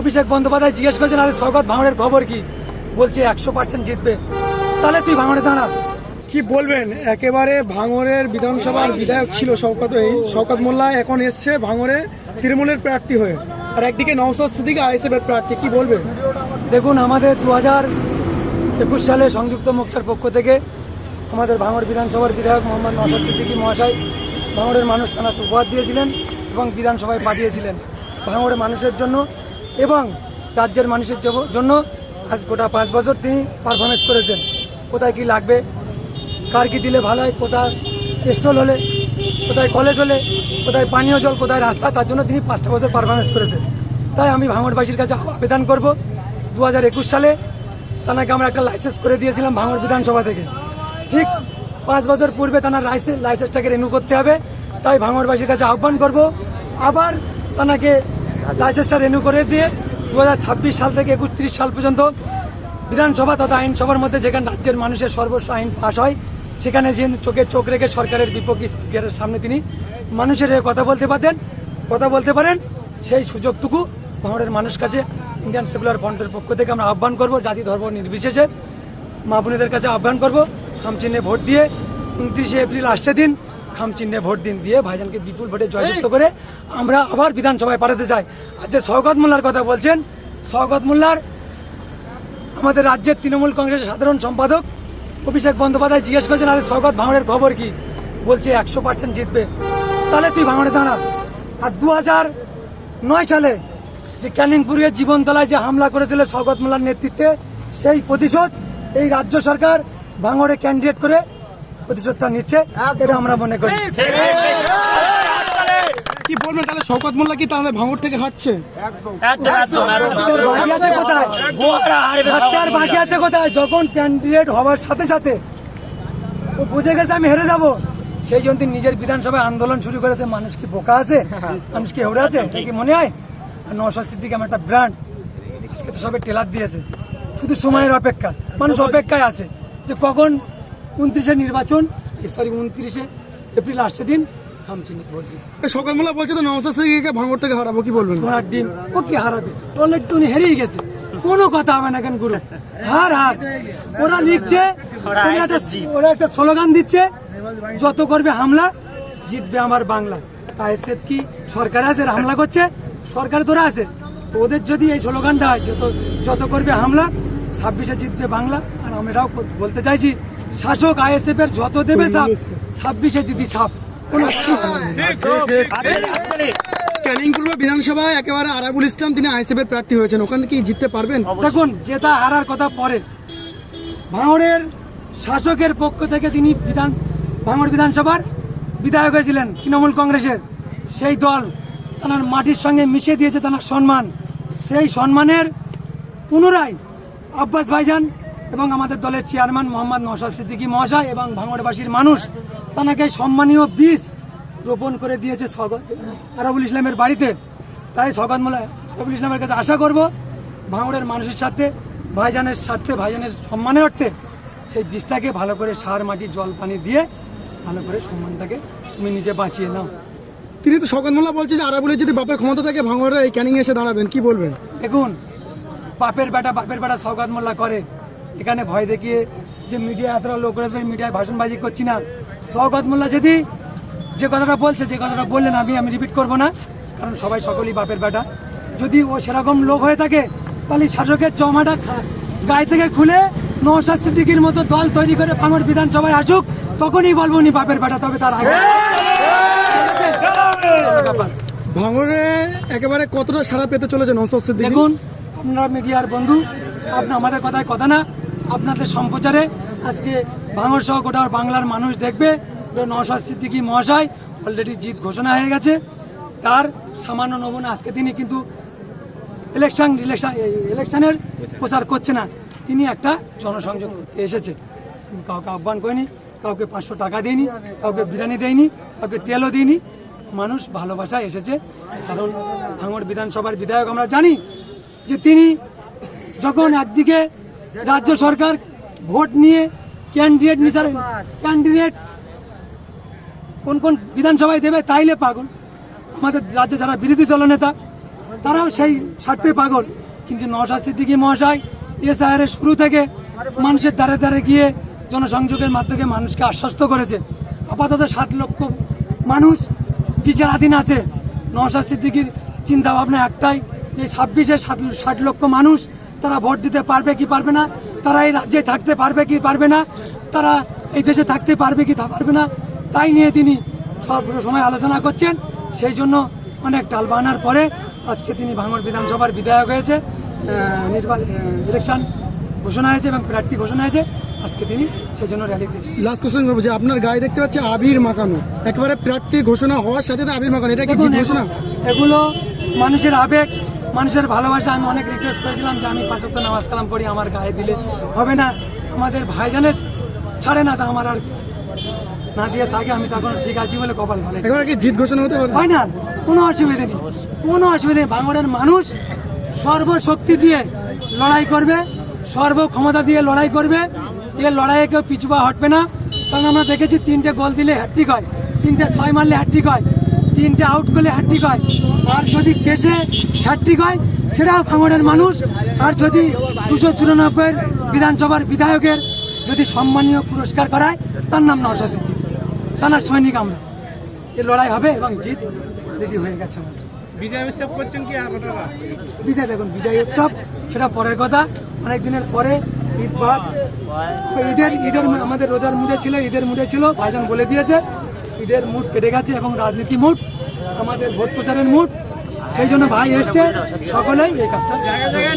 অভিষেক বন্দ্যোপাধ্যায় জিজ্ঞেস করেছেন আরে শওকত ভাঙড়ের খবর কি, বলছে 100% জিতবে, তাহলে তুই ভাঙড়ে দাঁড়া। কি বলবেন? একেবারে ভাঙড়ের বিধানসভার বিধায়ক ছিল শওকত মোল্লা, এখন এসছে ভাঙড়ে তৃণমূলের প্রার্থী হয়ে, আর একদিকে নওশাদ সিদ্দিকী আইএসএফ এর প্রার্থী। কি বলবেন? দেখুন, আমাদের 2021 সালে সংযুক্ত মোর্চার পক্ষ থেকে আমাদের ভাঙড় বিধানসভার বিধায়ক মোহাম্মদ নওশাদ সিদ্দিকী মহাশয় ভাঙড়ের মানুষ থানাতে উপহার দিয়েছিলেন এবং বিধানসভায় পাঠিয়েছিলেন ভাঙড়ের মানুষের জন্য এবং রাজ্যের মানুষের জন্য। আজ গোটা 5 বছর তিনি পারফরমেন্স করেছেন। কোথায় কি লাগবে, কার কি দিলে ভালো হয়, কোথায় স্টল হলে, কোথায় কলেজ হলে, কোথায় পানীয় জল, কোথায় রাস্তা, তার জন্য তিনি 5টা বছর পারফরমেন্স করেছেন। তাই আমি ভাঙড়বাসীর কাছে আবেদন করব, 2021 সালে তাকে আমরা একটা লাইসেন্স করে দিয়েছিলাম ভাঙড় বিধানসভা থেকে। ঠিক 5 বছর পূর্বে তার লাইসেন্সটাকে রিনিউ করতে হবে। তাই ভাঙড়বাসীর কাছে আহ্বান করব, আবার তাকে লাইসেন্সটা রিনিউ করে দিয়ে 2026 সাল থেকে 31 সাল পর্যন্ত বিধানসভা তথা আইনসভার মধ্যে যেখানে রাজ্যের মানুষের সর্বস্ব আইন পাশ হয়, সেখানে যে চোখে চোখ রেখে সরকারের বিপক্ষে স্পিকারের সামনে তিনি মানুষের কথা বলতে পারেন, সেই সুযোগটুকু ভাঙড়ের মানুষ কাছে ইন্ডিয়ান সেকুলার ফ্রন্টের পক্ষ থেকে আমরা আহ্বান করব। জাতি ধর্ম নির্বিশেষে মা বোনেদের কাছে আহ্বান করব, খামচিহ্নে ভোট দিয়ে 29 এপ্রিল আসছে দিন, খামচিহ্নে ভোট দিন দিয়ে ভাইজানকে বিপুল ভোটে জয়যুক্ত করে আমরা আবার বিধানসভায় পাঠাতে চাই। আর যে শওকত মোল্লার কথা বলছেন, শওকত মোল্লার আমাদের রাজ্যের তৃণমূল কংগ্রেসের সাধারণ সম্পাদক অভিষেক বন্দ্যোপাধ্যায় জিজ্ঞেস করেছেন আরে শওকত ভাঙড়ের খবর কি, বলছে 100% জিতবে, তাহলে তুই ভাঙড়ে দাঁড়া। আর 2009 সালে যে ক্যানিংপুরের জীবনতলায় যে হামলা করেছিল শওকত মোল্লার নেতৃত্বে, সেই প্রতিশোধ এই রাজ্য সরকার ভাঙড়ে ক্যান্ডিডেট করে প্রতিশোধটা নিচ্ছে, এটা আমরা মনে করি। কি বলবেন তাহলে? শওকত মোল্লা কি তাহলে ভাঙড় থেকে হাঁটছে? বাকি আছে কোথায়? যখন ক্যান্ডিডেট হওয়ার সাথে সাথে ও বুঝে গেছে আমি হেরে যাব, সেই জন্য তিনি নিজের বিধানসভায় আন্দোলন শুরু করেছে। মানুষ কি বোকা আছে? মানুষ কি হেউড়ে আছে? এটা কি মনে হয়? আর নওশাদ সিদ্দিকী আমার একটা ব্র্যান্ড, আজকে তো সবে টেলার দিয়েছে, শুধু সময়ের অপেক্ষা। মানুষ অপেক্ষায় আছে যে কখন 29 নির্বাচন, 29 এপ্রিল আসছে দিন, শওকত মোল্লা বলছে তো নওশাদ সিদ্দিকীকে ভাঙড় থেকে হারাবো। কি বলবেন? ঘোড়ার ডিম, ও কি হারাবে? অলরেডি তো উনি হেরেই গেছে, কোনো কথা হবে না কেন গুরু, হার। ওরা লিখছে, ওরা একটা স্লোগান দিচ্ছে, যত করবে হামলা জিতবে আমার বাংলা। তাই কি সরকার আছে হামলা করছে? সরকার তোরা আছে, তো ওদের যদি এই স্লোগানটা হয় যত করবে হামলা 26-এ জিতবে বাংলা। আর আমরাও বলতে চাইছি, শাসক আইএসএফ এর যত দেবে চাপ, 26-এ দিদি ছাপ। ক্যানিংপুর বিধানসভায় একেবারে আরাবুল ইসলাম তিনি আইএসএফ এর প্রার্থী হয়েছেন, ওখান থেকে জিততে পারবেন? দেখুন, জেতা হারার কথা পরে, ভাঙড়ের শাসকের পক্ষ থেকে তিনি ভাঙড় বিধানসভার বিধায়ক হয়েছিলেন তৃণমূল কংগ্রেসের। সেই দল তার মাটির সঙ্গে মিশে দিয়েছে তার সম্মান, সেই সম্মানের পুনরায় আব্বাস ভাইজান এবং আমাদের দলের চেয়ারম্যান মোহাম্মদ নওশাদ সিদ্দিকী মহাশয় এবং ভাঙড়বাসীর মানুষ তাকে সম্মানীয় বীজ রোপণ করে দিয়েছে আরাবুল ইসলামের বাড়িতে। তাই শওকত মোল্লা আরাবুল ইসলামের কাছে আশা করব, ভাঙড়ের মানুষের সাথে ভাইজানের স্বার্থে, ভাইজানের সম্মানের অর্থে সেই বীজটাকে ভালো করে সার মাটি জল পানি দিয়ে ভালো করে সম্মানটাকে তুমি নিজে বাঁচিয়ে নাও। তিনি তো শওকত মোল্লা বলছে যে আরাবুলের যদি বাপের ক্ষমতা থাকে ভাঙড়ে এই ক্যানিং এসে দাঁড়াবেন। কি বলবেন? দেখুন, বাপের বেটা শওকত মোল্লা করে, এখানে ভয় দেখিয়ে যে মিডিয়া এতটা লোক রয়েছে, মিডিয়ায় ভাষণবাজি করছি না। শওকত মোল্লা যদি যে কথাটা বলছে, যে কথাটা বললেন আমি রিপিট করব না, কারণ সবাই সকলেই বাপের বেটা। যদি ও সেরকম লোক হয়ে থাকে, তাহলে শাসকের জমাটা গায়ে থেকে খুলে নওশাদ সিদ্দিকীর মতো দল তৈরি করে ভাঙড় বিধানসভায় আসুক, তখনই বলবো উনি বাপের বেটা। তবে তার আগে ভাঙড়ে একেবারে কতটা সাড়া পেতে চলেছে নওশাদ সিদ্দিকী? দেখুন, আপনারা মিডিয়ার বন্ধু, আমাদের কথায় কথা না, আপনাদের সম্প্রচারে আজকে ভাঙড় সহ গোটা বাংলার মানুষ দেখবে নওশাদ সিদ্দিকী মহাশয় অলরেডি জিত ঘোষণা হয়ে গেছে। তার সামান্য নমুনা আজকে তিনি কিন্তু ইলেকশনের প্রচার করছে না, তিনি একটা জনসংযোগ করতে এসেছে। কাউকে আহ্বান করেনি, কাউকে 500 টাকা দিইনি, কাউকে বিরিয়ানি দেয়নি, কাউকে তেলও দিইনি। মানুষ ভালোবাসায় এসেছে, কারণ ভাঙড় বিধানসভার বিধায়ক আমরা জানি যে তিনি যখন একদিকে রাজ্য সরকার ভোট নিয়ে ক্যান্ডিডেট কোন কোন বিধানসভায় দেবে তাইলে পাগল। আমাদের রাজ্যে যারা বিরোধী দলনেতা তারাও সেই স্বার্থে পাগল। কিন্তু নওশাদ সিদ্দিকী মহাশয় এসআইআর এর শুরু থেকে মানুষের দ্বারে দ্বারে গিয়ে জনসংযোগের মাধ্যমে মানুষকে আশ্বস্ত করেছে। আপাতত 7 লক্ষ মানুষ বিচারাধীন আছে। নওশাদ সিদ্দিকীর চিন্তা ভাবনা একটাই যে 26-এ 60 লক্ষ মানুষ তারা ভোট দিতে পারবে কি পারবে না, তারা এই রাজ্যে থাকতে পারবে কি পারবে না, তারা এই দেশে থাকতে পারবে কি পারবে না, তাই নিয়ে তিনি সব সময় আলোচনা করছেন। সেই জন্য অনেক টালবাহানার পরে আজকে তিনি ভাঙড় বিধানসভার বিধায়ক হয়েছে, ইলেকশন ঘোষণা হয়েছে এবং প্রার্থী ঘোষণা হয়েছে। আজকে তিনি সেই জন্য র্যালি দিচ্ছেন। লাস্ট কোশ্চেন করবো যে আপনার গায়ে দেখতে পাচ্ছি আবির মাখানো, একেবারে প্রার্থী ঘোষণা হওয়ার সাথে সাথে আবির মাখানো, এটা কি জিত ঘোষণা? এগুলো মানুষের আবেগ, মানুষের ভালোবাসা। আমি অনেক রিকোয়েস্ট করেছিলাম যে আমি 5 ওয়াক্ত নামাজ কালাম করি, আমার গায়ে দিলে হবে না, আমাদের ভাইজানের ছাড়ে না, তা আমার আর না দিয়ে থাকে, আমি তখন ঠিক আছি বলে কপাল ভালো। একেবারে কি জিত ঘোষণা হতে পারে? হয় না, কোনো অসুবিধা নেই, কোনো অসুবিধা নেই। ভাঙড়ের মানুষ সর্বশক্তি দিয়ে লড়াই করবে, সর্বক্ষমতা দিয়ে লড়াই করবে। এর লড়াইয়ে কেউ পিছুপা হটবে না। কারণ আমরা দেখেছি 3টে গোল দিলে হ্যাট্রিক হয়, 3টে 6 মারলে হ্যাট্রিক হয়, 3টে আউট করলে হ্যাট্রিক হয়। আর যদি কেসে হ্যাট্রিক হয় সেটাও ভাঙড়ের মানুষ। আর যদি 294 বিধানসভার বিধায়কের যদি সম্মানীয় পুরস্কার করায়, তার নাম নওশাদ সিদ্দিকী, তার সৈনিক আমরা। এ লড়াই হবে এবং জিত রেডি হয়ে গেছে আমাদের। বিজয় উৎসব করছেন কি আপনারা? বিজয় দেখুন, বিজয় উৎসব সেটা পরের কথা, অনেক দিনের পরে ঈদ বাদ। ঈদের আমাদের রোজার মুডে ছিল, ঈদের মুডে ছিল, ভাইজান বলে দিয়েছে ঈদের মুড কেটে গেছে এবং রাজনীতি মুড, আমাদের ভোট প্রচারের মুড। সেই জন্য ভাই এসছে, সকলেই এই কাজটা। জায়গায় জায়গায়